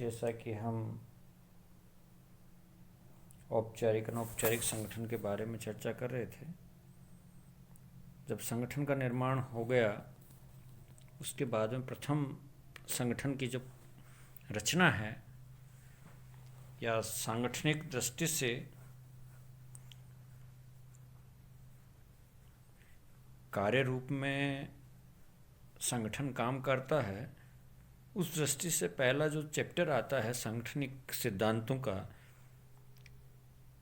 जैसा कि हम औपचारिक अनौपचारिक संगठन के बारे में चर्चा कर रहे थे, जब संगठन का निर्माण हो गया उसके बाद में प्रथम संगठन की जो रचना है या सांगठनिक दृष्टि से कार्य रूप में संगठन काम करता है, उस दृष्टि से पहला जो चैप्टर आता है सांगठनिक सिद्धांतों का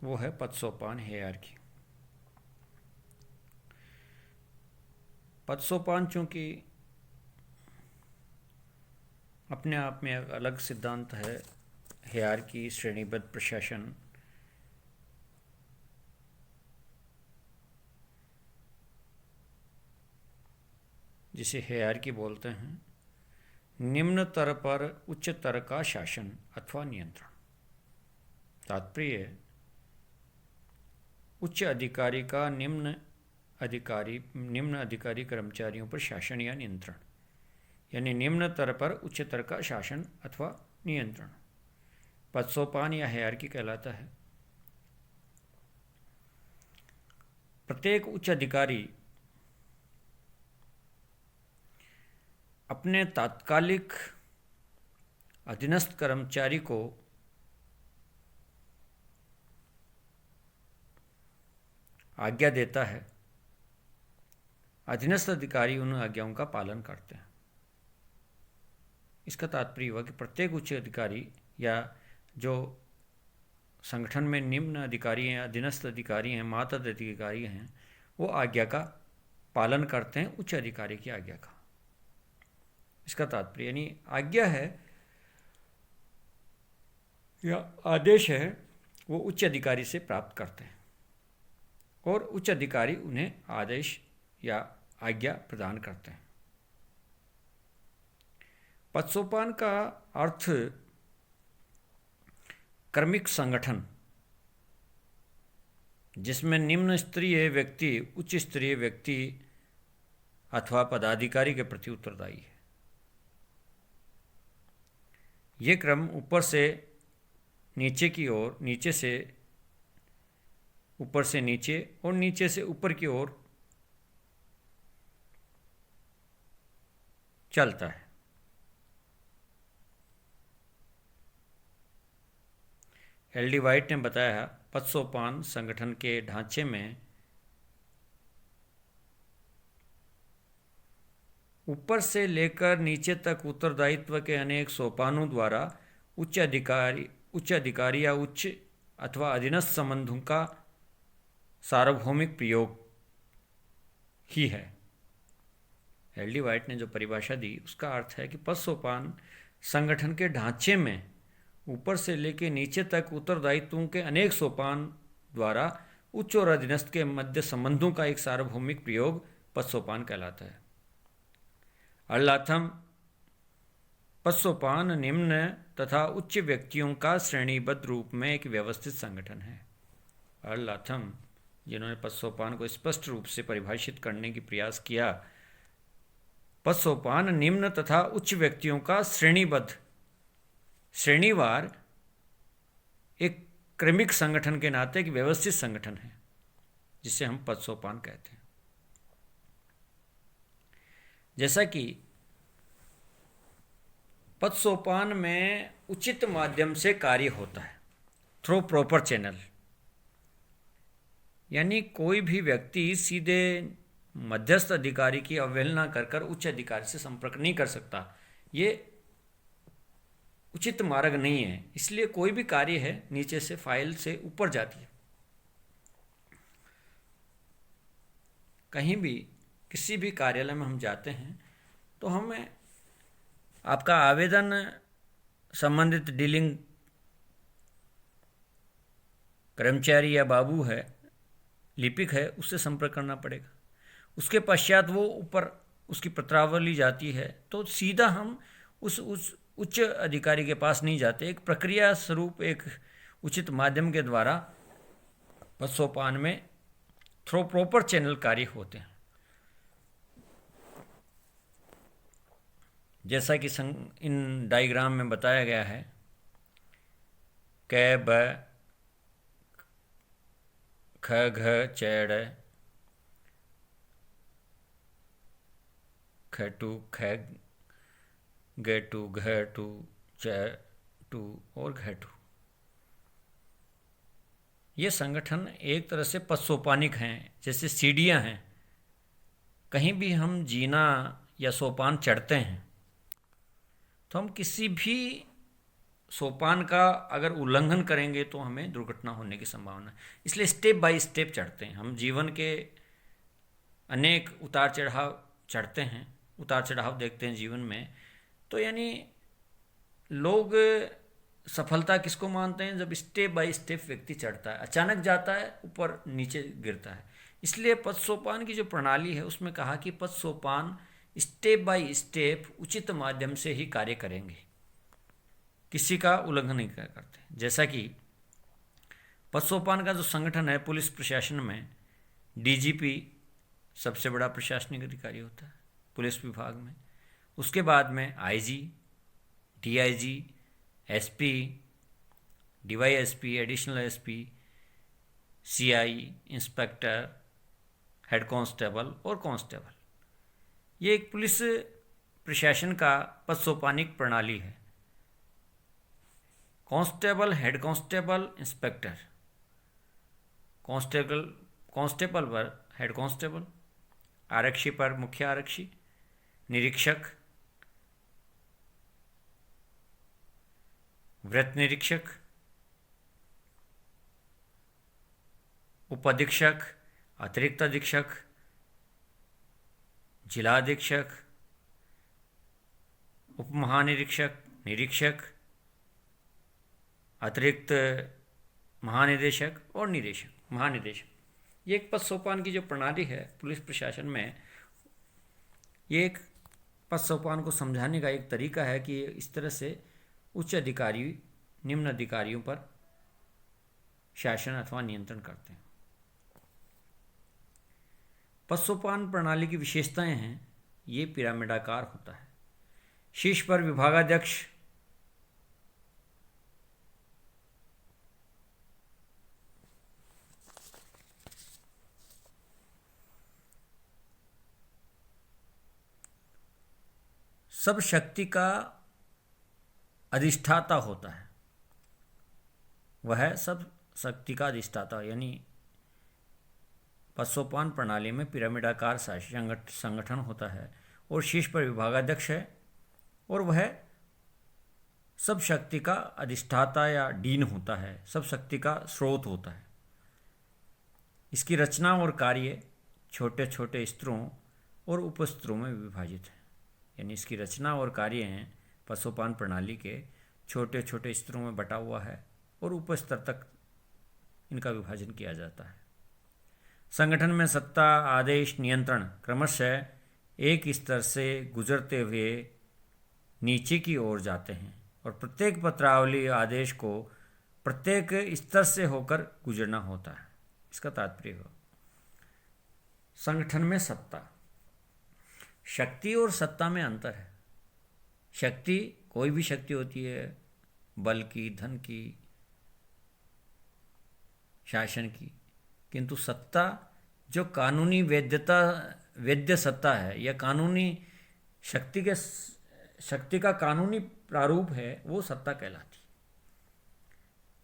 वो है पद सोपान हायरार्की। पद सोपान चूँकि अपने आप में एक अलग सिद्धांत है, हायरार्की श्रेणीबद्ध प्रशासन, जिसे हायरार्की बोलते हैं, निम्नतर पर उच्चतर का शासन अथवा नियंत्रण। तात्पर्य उच्च अधिकारी का निम्न अधिकारी कर्मचारियों पर शासन या नियंत्रण, यानी निम्नतर पर उच्चतर का शासन अथवा नियंत्रण पद सोपान या हायरार्की कहलाता है। प्रत्येक उच्च अधिकारी अपने तात्कालिक अधीनस्थ कर्मचारी को आज्ञा देता है, अधीनस्थ अधिकारी उन आज्ञाओं का पालन करते हैं। इसका तात्पर्य हुआ कि प्रत्येक उच्च अधिकारी या जो संगठन में निम्न अधिकारी हैं, अधीनस्थ अधिकारी हैं, मातहत अधिकारी हैं, वो आज्ञा का पालन करते हैं, उच्च अधिकारी की आज्ञा का। इसका तात्पर्य यानी आज्ञा है या आदेश है वो उच्च अधिकारी से प्राप्त करते हैं और उच्च अधिकारी उन्हें आदेश या आज्ञा प्रदान करते हैं। पद सोपान का अर्थ क्रमिक संगठन जिसमें निम्न स्तरीय व्यक्ति उच्च स्तरीय व्यक्ति अथवा पदाधिकारी के प्रति उत्तरदायी है। ये क्रम ऊपर से नीचे की ओर, नीचे से ऊपर से नीचे और नीचे से ऊपर की ओर चलता है। एल.डी. वाइट ने बताया पद सोपान संगठन के ढांचे में ऊपर से लेकर नीचे तक उत्तरदायित्व के अनेक सोपानों द्वारा उच्च अधिकारी या उच्च अथवा अधीनस्थ संबंधों का सार्वभौमिक प्रयोग ही है। एल.डी. वाइट ने जो परिभाषा दी उसका अर्थ है कि पद सोपान संगठन के ढांचे में ऊपर से लेकर नीचे तक उत्तरदायित्वों के अनेक सोपान द्वारा उच्च और अधीनस्थ के मध्य संबंधों का एक सार्वभौमिक प्रयोग पद सोपान कहलाता है। अर्थात पद सोपान निम्न तथा उच्च व्यक्तियों का श्रेणीबद्ध रूप में एक व्यवस्थित संगठन है। अर्लाथम जिन्होंने पद सोपान को स्पष्ट रूप से परिभाषित करने की प्रयास किया, पद सोपान निम्न तथा उच्च व्यक्तियों का श्रेणीबद्ध श्रेणीवार एक क्रमिक संगठन के नाते एक व्यवस्थित संगठन है जिसे हम पद सोपान कहते हैं। जैसा कि पद सोपान में उचित माध्यम से कार्य होता है, थ्रू प्रॉपर चैनल, यानी कोई भी व्यक्ति सीधे मध्यस्थ अधिकारी की अवहेलना कर उच्च अधिकारी से संपर्क नहीं कर सकता। ये उचित मार्ग नहीं है, इसलिए कोई भी कार्य है नीचे से फाइल से ऊपर जाती है। कहीं भी किसी भी कार्यालय में हम जाते हैं तो हमें आपका आवेदन संबंधित डीलिंग कर्मचारी या बाबू है, लिपिक है, उससे संपर्क करना पड़ेगा। उसके पश्चात वो ऊपर उसकी पत्रावली जाती है तो सीधा हम उस उच्च अधिकारी के पास नहीं जाते। एक प्रक्रिया स्वरूप एक उचित माध्यम के द्वारा पद सोपान में थ्रू प्रॉपर चैनल कार्य होते हैं। जैसा कि इन डायग्राम में बताया गया है कै ब ख घ चैड़ खटू ख गटू घटू चटू और घटू। ये संगठन एक तरह से पदसोपानिक हैं, जैसे सीढ़ियाँ हैं। कहीं भी हम जीना या सोपान चढ़ते हैं तो हम किसी भी सोपान का अगर उल्लंघन करेंगे तो हमें दुर्घटना होने की संभावना है। इसलिए स्टेप बाय स्टेप चढ़ते हैं हम। जीवन के अनेक उतार चढ़ाव चढ़ते हैं, उतार चढ़ाव देखते हैं जीवन में। तो यानी लोग सफलता किसको मानते हैं? जब स्टेप बाय स्टेप व्यक्ति चढ़ता है, अचानक जाता है ऊपर नीचे गिरता है। इसलिए पद सोपान की जो प्रणाली है उसमें कहा कि पद सोपान स्टेप बाय स्टेप उचित माध्यम से ही कार्य करेंगे, किसी का उल्लंघन नहीं करते। जैसा कि पद सोपान का जो संगठन है, पुलिस प्रशासन में डीजीपी सबसे बड़ा प्रशासनिक अधिकारी होता है पुलिस विभाग में। उसके बाद में IG, DIG, SP, DYSP, additional SP, CI, inspector, head constable और कांस्टेबल। ये एक पुलिस प्रशासन का पद सोपानिक प्रणाली है। Constable, head constable, inspector, constable पर हेड कांस्टेबल, आरक्षी पर मुख्य आरक्षी, निरीक्षक, वृत्त निरीक्षक, उपाधीक्षक, अतिरिक्त अधीक्षक, जिला अधीक्षक, उप महानिरीक्षक, निरीक्षक, अतिरिक्त महानिदेशक और निदेशक, महानिदेशक। ये एक पद सोपान की जो प्रणाली है पुलिस प्रशासन में, ये एक पद सोपान को समझाने का एक तरीका है कि इस तरह से उच्च अधिकारी निम्न अधिकारियों पर शासन अथवा नियंत्रण करते हैं। पद सोपान प्रणाली की विशेषताएं हैं, ये पिरामिडाकार होता है। शीर्ष पर विभागाध्यक्ष, सब शक्ति का अधिष्ठाता होता है। वह सब शक्ति का अधिष्ठाता, यानी पद सोपान प्रणाली में पिरामिडाकार संगठन होता है और शीर्ष पर विभागाध्यक्ष है और वह सब शक्ति का अधिष्ठाता या डीन होता है, सब शक्ति का स्रोत होता है। इसकी रचना और कार्य छोटे छोटे स्तरों और उपस्तरों में विभाजित है। यानी इसकी रचना और कार्य हैं पद सोपान प्रणाली के छोटे छोटे स्तरों में बटा हुआ है और उपस्तर तक इनका विभाजन किया जाता है। संगठन में सत्ता, आदेश, नियंत्रण क्रमशः एक स्तर से गुजरते हुए नीचे की ओर जाते हैं और प्रत्येक पत्रावली आदेश को प्रत्येक स्तर से होकर गुजरना होता है। इसका तात्पर्य हो, संगठन में सत्ता, शक्ति और सत्ता में अंतर है। शक्ति कोई भी शक्ति होती है, बल की, धन की, शासन की, किंतु सत्ता जो कानूनी वैद्य सत्ता है या कानूनी शक्ति का कानूनी प्रारूप है, वो सत्ता कहलाती।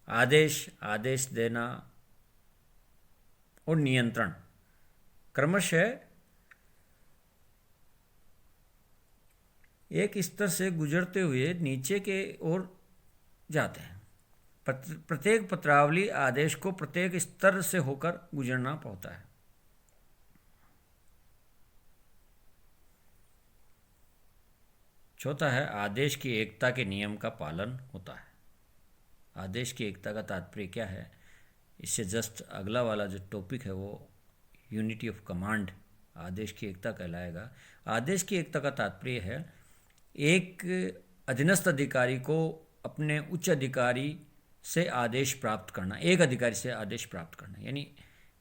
आदेश देना और नियंत्रण क्रमशः एक स्तर से गुजरते हुए नीचे के ओर जाते हैं। प्रत्येक पत्रावली आदेश को प्रत्येक स्तर से होकर गुजरना होता है। चौथा है, आदेश की एकता के नियम का पालन होता है। आदेश की एकता का तात्पर्य क्या है? इससे जस्ट अगला वाला जो टॉपिक है वो यूनिटी ऑफ कमांड, आदेश की एकता कहलाएगा। आदेश की एकता का तात्पर्य है एक अधीनस्थ अधिकारी को अपने उच्च अधिकारी से आदेश प्राप्त करना, एक अधिकारी से आदेश प्राप्त करना। यानी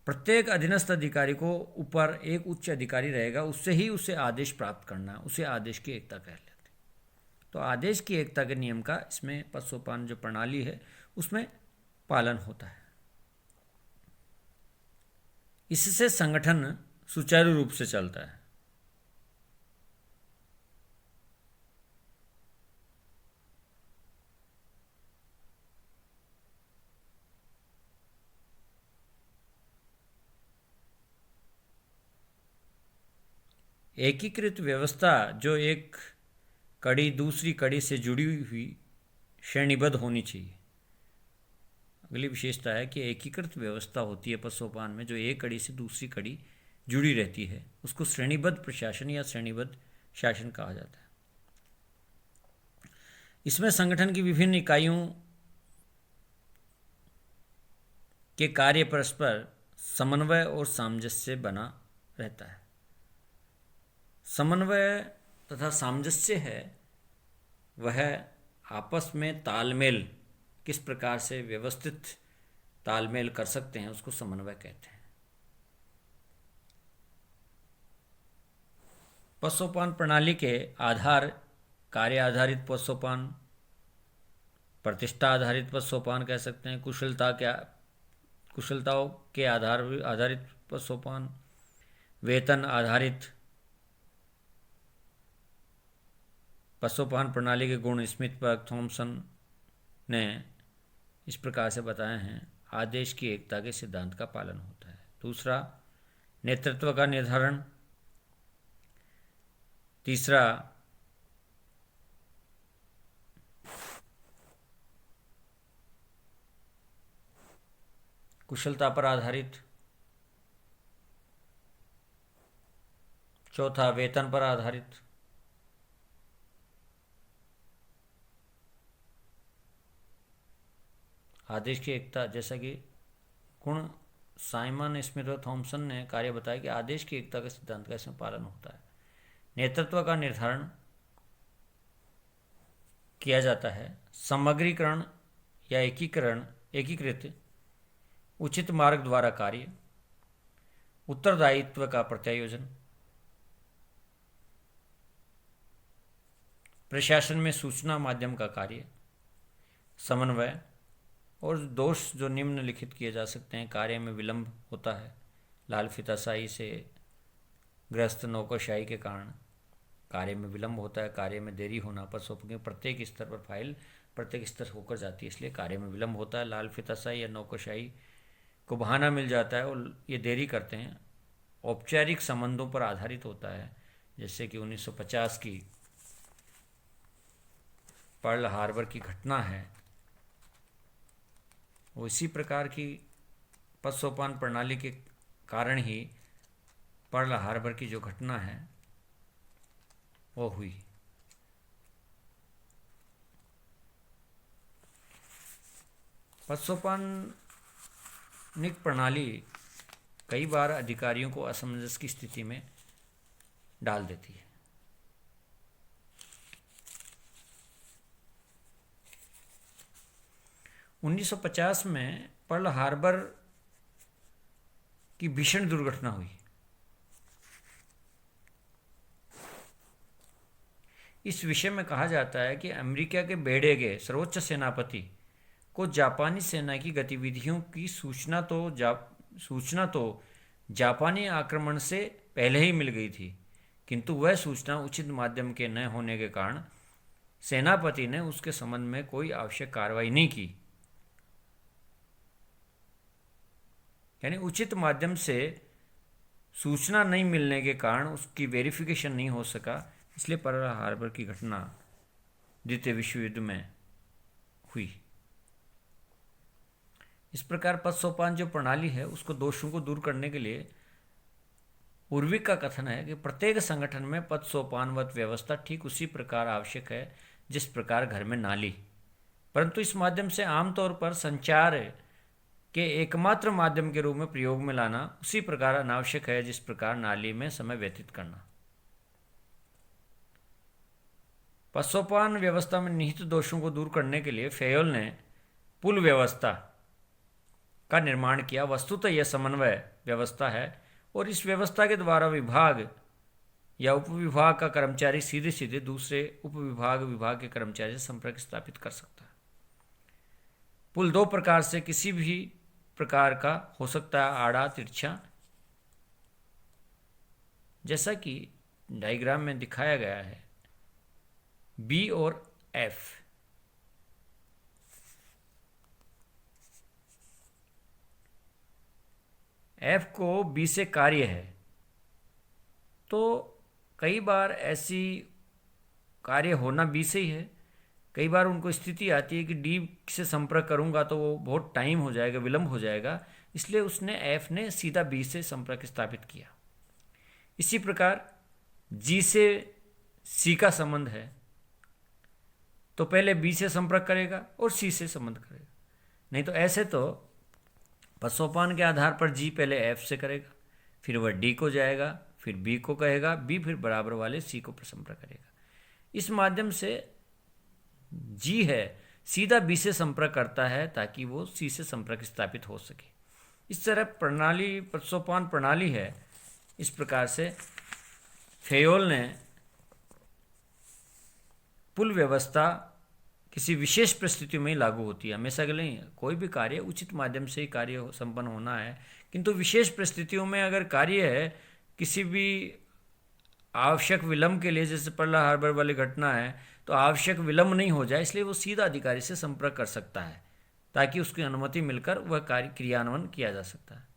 प्रत्येक अधीनस्थ अधिकारी को ऊपर एक उच्च अधिकारी रहेगा, उससे ही उसे आदेश प्राप्त करना, उसे आदेश की एकता कह लेते हैं। तो आदेश की एकता के नियम का इसमें पद सोपान जो प्रणाली है उसमें पालन होता है। इससे संगठन सुचारू रूप से चलता है। एकीकृत व्यवस्था जो एक कड़ी दूसरी कड़ी से जुड़ी हुई श्रेणीबद्ध होनी चाहिए। अगली विशेषता है कि एकीकृत व्यवस्था होती है पशुपालन में जो एक कड़ी से दूसरी कड़ी जुड़ी रहती है, उसको श्रेणीबद्ध प्रशासन या श्रेणीबद्ध शासन कहा जाता है। इसमें संगठन की विभिन्न इकाइयों के कार्य परस्पर समन्वय और सामंजस्य बना रहता है। समन्वय तथा सामंजस्य है वह आपस में तालमेल, किस प्रकार से व्यवस्थित तालमेल कर सकते हैं, उसको समन्वय कहते हैं। पशुपालन प्रणाली के आधार कार्य आधारित पशुपालन, प्रतिष्ठा आधारित पशुपालन कह सकते हैं, कुशलताओं के आधारित पशुपालन, वेतन आधारित पशुपालन प्रणाली के गुण स्मिथबर्ग थॉमसन ने इस प्रकार से बताए हैं। आदेश की एकता के सिद्धांत का पालन होता है। दूसरा, नेतृत्व का निर्धारण। तीसरा, कुशलता पर आधारित। चौथा, वेतन पर आधारित। आदेश की एकता, जैसा कि गुण साइमन स्मिथ और थॉमसन ने कार्य बताया कि आदेश की एकता के सिद्धांत का इसमें पालन होता है। नेतृत्व का निर्धारण किया जाता है। समग्रीकरण या एकीकृत उचित मार्ग द्वारा कार्य, उत्तरदायित्व का प्रत्यायोजन, प्रशासन में सूचना माध्यम का कार्य, समन्वय और दोष जो निम्नलिखित किए जा सकते हैं। कार्य में विलंब होता है, लाल फीताशाही से ग्रस्त नौकरशाही के कारण कार्य में विलंब होता है। कार्य में देरी होना, पशुओं के प्रत्येक स्तर पर फाइल प्रत्येक स्तर होकर जाती है, इसलिए कार्य में विलंब होता है। लाल फीताशाही या नौकरशाही को बहाना मिल जाता है और ये देरी करते हैं। औपचारिक संबंधों पर आधारित होता है, जैसे कि 1950 की पर्ल हार्बर की घटना है, वो इसी प्रकार की पशुपालन प्रणाली के कारण ही पर्ल हार्बर की जो घटना है वो हुई। पशुपालनिक प्रणाली कई बार अधिकारियों को असमंजस की स्थिति में डाल देती है। उन्नीस 1950 में पर्ल हार्बर की भीषण दुर्घटना हुई। इस विषय में कहा जाता है कि अमेरिका के बेड़े के सर्वोच्च सेनापति को जापानी सेना की गतिविधियों की सूचना तो जापानी आक्रमण से पहले ही मिल गई थी, किंतु वह सूचना उचित माध्यम के न होने के कारण सेनापति ने उसके संबंध में कोई आवश्यक कार्रवाई नहीं की। यानी उचित माध्यम से सूचना नहीं मिलने के कारण उसकी वेरिफिकेशन नहीं हो सका, इसलिए पर्ल हार्बर की घटना द्वितीय विश्व युद्ध में हुई। इस प्रकार पशुपालन जो प्रणाली है उसको दोषों को दूर करने के लिए उर्विक का कथन है कि प्रत्येक संगठन में पशुपालनवत व्यवस्था ठीक उसी प्रकार आवश्यक है जिस प्रकार घर में नाली, परंतु इस माध्यम से आमतौर पर संचार के एकमात्र माध्यम के रूप में प्रयोग में लाना उसी प्रकार अनावश्यक है जिस प्रकार नाली में समय व्यतीत करना। पशुपालन व्यवस्था में निहित दोषों को दूर करने के लिए फेयोल ने पुल व्यवस्था का निर्माण किया। वस्तुतः यह समन्वय व्यवस्था है और इस व्यवस्था के द्वारा विभाग या उपविभाग का कर्मचारी सीधे सीधे दूसरे विभाग के कर्मचारी से संपर्क स्थापित कर सकता है। पुल दो प्रकार से किसी भी प्रकार का हो सकता है, आड़ा तिरछा, जैसा कि डायग्राम में दिखाया गया है, बी और एफ। एफ को बी से कार्य है, तो कई बार ऐसी कार्य होना बी से ही है। कई बार उनको स्थिति आती है कि डी से संपर्क करूंगा तो वो बहुत टाइम हो जाएगा, विलंब हो जाएगा, इसलिए उसने एफ ने सीधा बी से संपर्क स्थापित किया। इसी प्रकार जी से सी का संबंध है, तो पहले बी से संपर्क करेगा और सी से संबंध करेगा। नहीं तो ऐसे तो पद के आधार पर जी पहले एफ से करेगा, फिर वह डी को जाएगा, फिर बी को कहेगा, बी फिर बराबर वाले सी को संपर्क करेगा। इस माध्यम से जी है सीधा बी से संपर्क करता है ताकि वो सी से संपर्क स्थापित हो सके। इस तरह प्रणाली पद प्रणाली है। इस प्रकार से फेयोल ने पुल व्यवस्था किसी विशेष परिस्थितियों में लागू होती है, हमेशा के लिए कोई भी कार्य उचित माध्यम से ही कार्य संपन्न होना है, किंतु विशेष परिस्थितियों में अगर कार्य है किसी भी आवश्यक विलंब के लिए, जैसे पर्ल हार्बर वाली घटना है, तो आवश्यक विलंब नहीं हो जाए इसलिए वो सीधा अधिकारी से संपर्क कर सकता है ताकि उसकी अनुमति मिलकर वह कार्य क्रियान्वयन किया जा सकता है।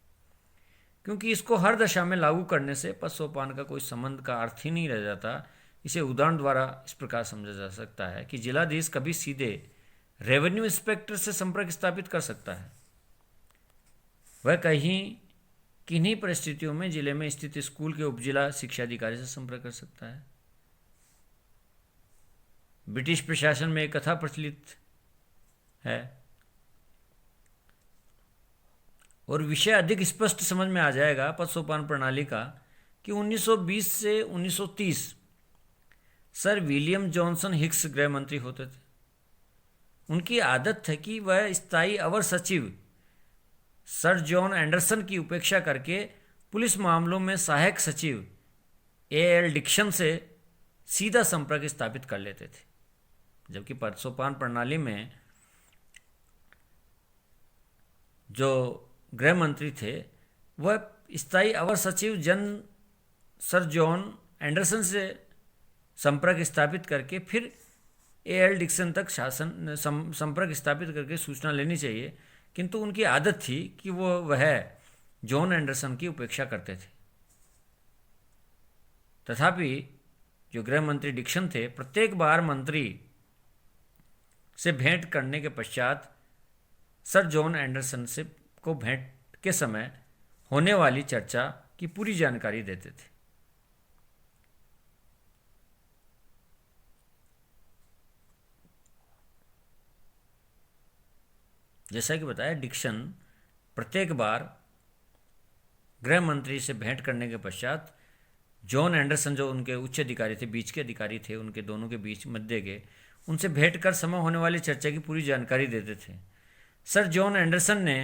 क्योंकि इसको हर दशा में लागू करने से पद का कोई संबंध का अर्थ ही नहीं रह जाता। इसे उदाहरण द्वारा इस प्रकार समझा जा सकता है कि जिलाधीश कभी सीधे रेवेन्यू इंस्पेक्टर से संपर्क स्थापित कर सकता है। वह किन्हीं परिस्थितियों में जिले में स्थित स्कूल के उपजिला शिक्षा अधिकारी से संपर्क कर सकता है। ब्रिटिश प्रशासन में एक कथा प्रचलित है और विषय अधिक स्पष्ट समझ में आ जाएगा पद सोपान प्रणाली का कि 1920 से 1930 सर विलियम जॉनसन हिक्स गृह मंत्री होते थे। उनकी आदत है कि वह स्थायी अवर सचिव सर जॉन एंडरसन की उपेक्षा करके पुलिस मामलों में सहायक सचिव एएल डिक्सन से सीधा संपर्क स्थापित कर लेते थे, जबकि पद सोपान प्रणाली में जो गृह मंत्री थे वह स्थायी अवर सचिव सर जॉन एंडरसन से संपर्क स्थापित करके फिर एएल डिक्सन तक संपर्क स्थापित करके सूचना लेनी चाहिए, किंतु उनकी आदत थी कि वह जॉन एंडरसन की उपेक्षा करते थे। तथापि जो गृह मंत्री डिक्सन थे, प्रत्येक बार मंत्री से भेंट करने के पश्चात सर जॉन एंडरसन से को भेंट के समय होने वाली चर्चा की पूरी जानकारी देते थे। जैसा कि बताया, डिक्सन प्रत्येक बार गृह मंत्री से भेंट करने के पश्चात जॉन एंडरसन जो उनके उच्च अधिकारी थे, बीच के अधिकारी थे, उनके दोनों के बीच मध्य के, उनसे भेंट कर समय होने वाली चर्चा की पूरी जानकारी देते थे। सर जॉन एंडरसन ने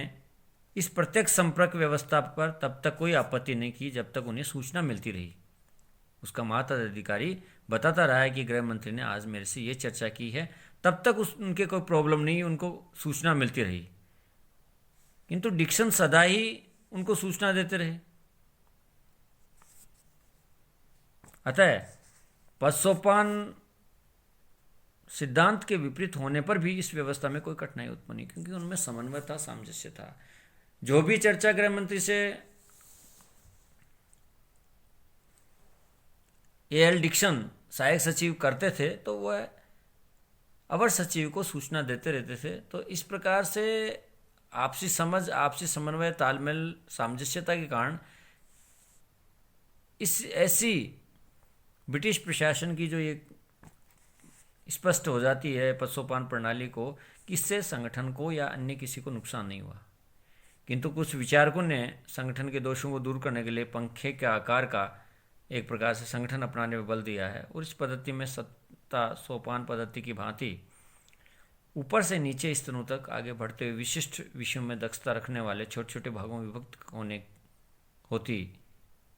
इस प्रत्यक्ष संपर्क व्यवस्था पर तब तक कोई आपत्ति नहीं की जब तक उन्हें सूचना मिलती रही। उसका मातहत बताता रहा है कि गृह मंत्री ने आज मेरे से ये चर्चा की है, तब तक उनके कोई प्रॉब्लम नहीं, उनको सूचना मिलती रही। किंतु डिक्सन सदा ही उनको सूचना देते रहे। अतः पदसोपान सिद्धांत के विपरीत होने पर भी इस व्यवस्था में कोई कठिनाई उत्पन्न नहीं, क्योंकि उनमें समन्वय था, सामंजस्य था। जो भी चर्चा गृह मंत्री से एएल डिक्सन सहायक सचिव करते थे तो वह अवर सचिव को सूचना देते रहते थे। तो इस प्रकार से आपसी समझ, आपसी समन्वय, तालमेल, सामंजस्यता के कारण इस ऐसी ब्रिटिश प्रशासन की जो ये स्पष्ट हो जाती है पदसोपान प्रणाली को, किससे संगठन को या अन्य किसी को नुकसान नहीं हुआ। किंतु कुछ विचारकों ने संगठन के दोषों को दूर करने के लिए पंखे के आकार का एक प्रकार से संगठन अपनाने पर बल दिया है और इस पद्धति में सत्ता सोपान पद्धति की भांति ऊपर से नीचे स्तरों तक आगे बढ़ते हुए विशिष्ट विषयों में दक्षता रखने वाले छोटे छोटे भागों में विभक्त होती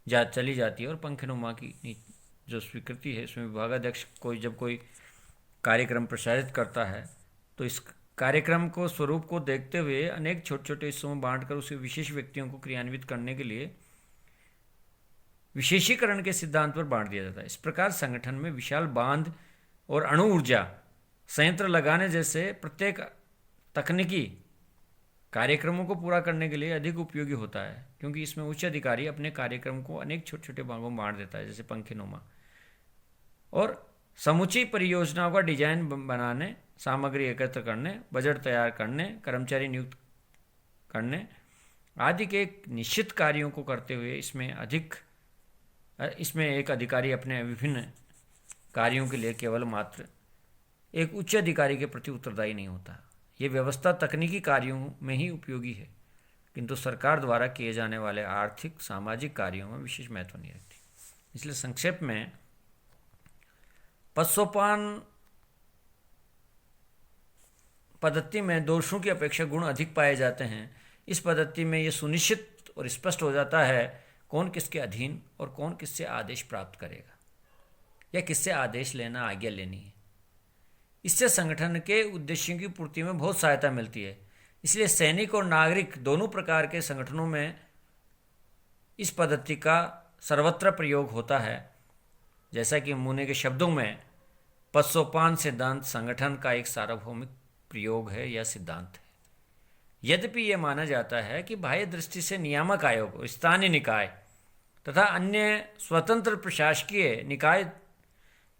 चली जाती है और पंखेनुमा की जो स्वीकृति है इसमें विभागाध्यक्ष जब कोई कार्यक्रम प्रसारित करता है तो इस कार्यक्रम को स्वरूप को देखते हुए अनेक छोटे छोटे हिस्सों में बांटकर उसे विशेष व्यक्तियों को क्रियान्वित करने के लिए विशेषीकरण के सिद्धांत पर बांट दिया जाता है। इस प्रकार संगठन में विशाल बांध और अणु ऊर्जा संयंत्र लगाने जैसे प्रत्येक तकनीकी कार्यक्रमों को पूरा करने के लिए अधिक उपयोगी होता है, क्योंकि इसमें उच्च अधिकारी अपने कार्यक्रम को अनेक छोटे छोटे भागों में बांट देता है, जैसे पंखेनुमा, और समुची परियोजनाओं का डिजाइन बनाने, सामग्री एकत्र करने, बजट तैयार करने, कर्मचारी नियुक्त करने आदि के निश्चित कार्यों को करते हुए इसमें एक अधिकारी अपने विभिन्न कार्यों के लिए केवल मात्र एक उच्च अधिकारी के प्रति उत्तरदायी नहीं होता। ये व्यवस्था तकनीकी कार्यों में ही उपयोगी है, किंतु सरकार द्वारा किए जाने वाले आर्थिक सामाजिक कार्यों में विशेष महत्व नहीं रखती। इसलिए संक्षेप में पदसोपान पद्धति में दोषों की अपेक्षा गुण अधिक पाए जाते हैं। इस पद्धति में ये सुनिश्चित और स्पष्ट हो जाता है कौन किसके अधीन और कौन किससे आदेश प्राप्त करेगा या किससे आदेश लेना, आज्ञा लेनी है। इससे संगठन के उद्देश्यों की पूर्ति में बहुत सहायता मिलती है। इसलिए सैनिक और नागरिक दोनों प्रकार के संगठनों में इस पद्धति का सर्वत्र प्रयोग होता है। जैसा कि मुने के शब्दों में पदसोपान सिद्धांत संगठन का एक सार्वभौमिक प्रयोग है या सिद्धांत है। यद्यपि यह माना जाता है कि बाह्य दृष्टि से नियामक आयोग, स्थानीय निकाय तथा अन्य स्वतंत्र प्रशासकीय निकाय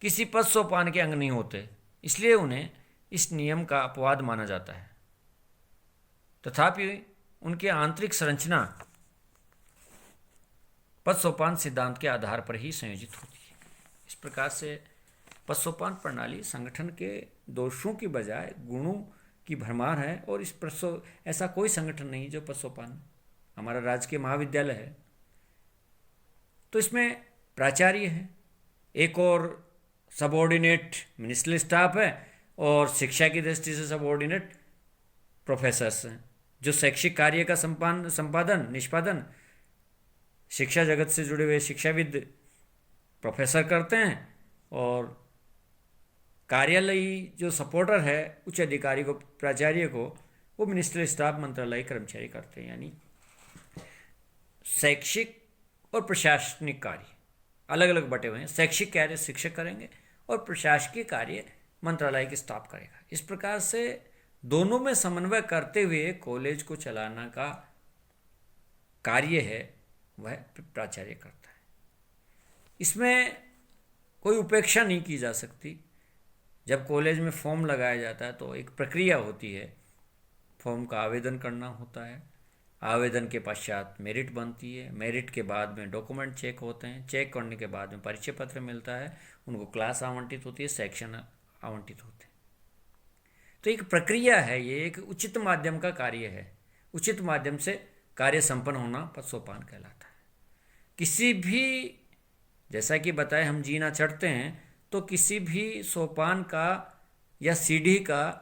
किसी पदसोपान के अंग नहीं होते, इसलिए उन्हें इस नियम का अपवाद माना जाता है। तथापि उनकी आंतरिक संरचना पदसोपान सिद्धांत के आधार पर ही संयोजित होती है। इस प्रकार से पदसोपान प्रणाली संगठन के दोषों की बजाय गुणों की भरमार है, और ऐसा कोई संगठन नहीं जो पदसोपान, हमारा राजकीय महाविद्यालय है तो इसमें प्राचार्य है, एक और सबऑर्डिनेट मिनिस्ट्रियल स्टाफ है, और शिक्षा की दृष्टि से सबऑर्डिनेट प्रोफेसर्स हैं जो शैक्षिक कार्य का निष्पादन शिक्षा जगत से जुड़े हुए शिक्षाविद प्रोफेसर करते हैं, और कार्यालयी जो सपोर्टर है उच्च अधिकारी को, प्राचार्य को, वो मिनिस्ट्रियल स्टाफ मंत्रालय कर्मचारी करते हैं। यानी शैक्षिक और प्रशासनिक कार्य अलग अलग बटे हुए हैं। शैक्षिक कार्य शिक्षक करेंगे और प्रशासकीय कार्य मंत्रालय की स्टाफ करेगा। इस प्रकार से दोनों में समन्वय करते हुए कॉलेज को चलाना का कार्य है वह प्राचार्य करता है। इसमें कोई उपेक्षा नहीं की जा सकती। जब कॉलेज में फॉर्म लगाया जाता है तो एक प्रक्रिया होती है, फॉर्म का आवेदन करना होता है, आवेदन के पश्चात मेरिट बनती है, मेरिट के बाद में डॉक्यूमेंट चेक होते हैं, चेक करने के बाद में परिचय पत्र मिलता है, उनको क्लास आवंटित होती है, सेक्शन आवंटित होते हैं। तो एक प्रक्रिया है, ये एक उचित माध्यम का कार्य है। उचित माध्यम से कार्य संपन्न होना पदसोपान कहलाता है। किसी भी, जैसा कि बताए, हम जीना चढ़ते हैं तो किसी भी सोपान का या सीढ़ी का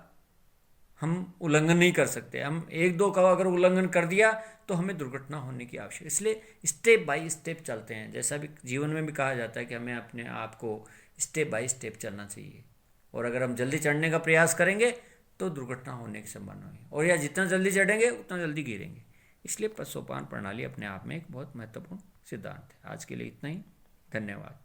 हम उल्लंघन नहीं कर सकते। हम एक दो का अगर उल्लंघन कर दिया तो हमें दुर्घटना होने की आवश्यकता। इसलिए स्टेप बाय स्टेप चलते हैं। जैसा भी जीवन में भी कहा जाता है कि हमें अपने आप को स्टेप बाय स्टेप चलना चाहिए, और अगर हम जल्दी चढ़ने का प्रयास करेंगे तो दुर्घटना होने की संभावना है, और या जितना जल्दी चढ़ेंगे उतना जल्दी गिरेंगे। इसलिए पदसोपान प्रणाली अपने आप में एक बहुत महत्वपूर्ण सिद्धांत है। आज के लिए इतना ही। धन्यवाद।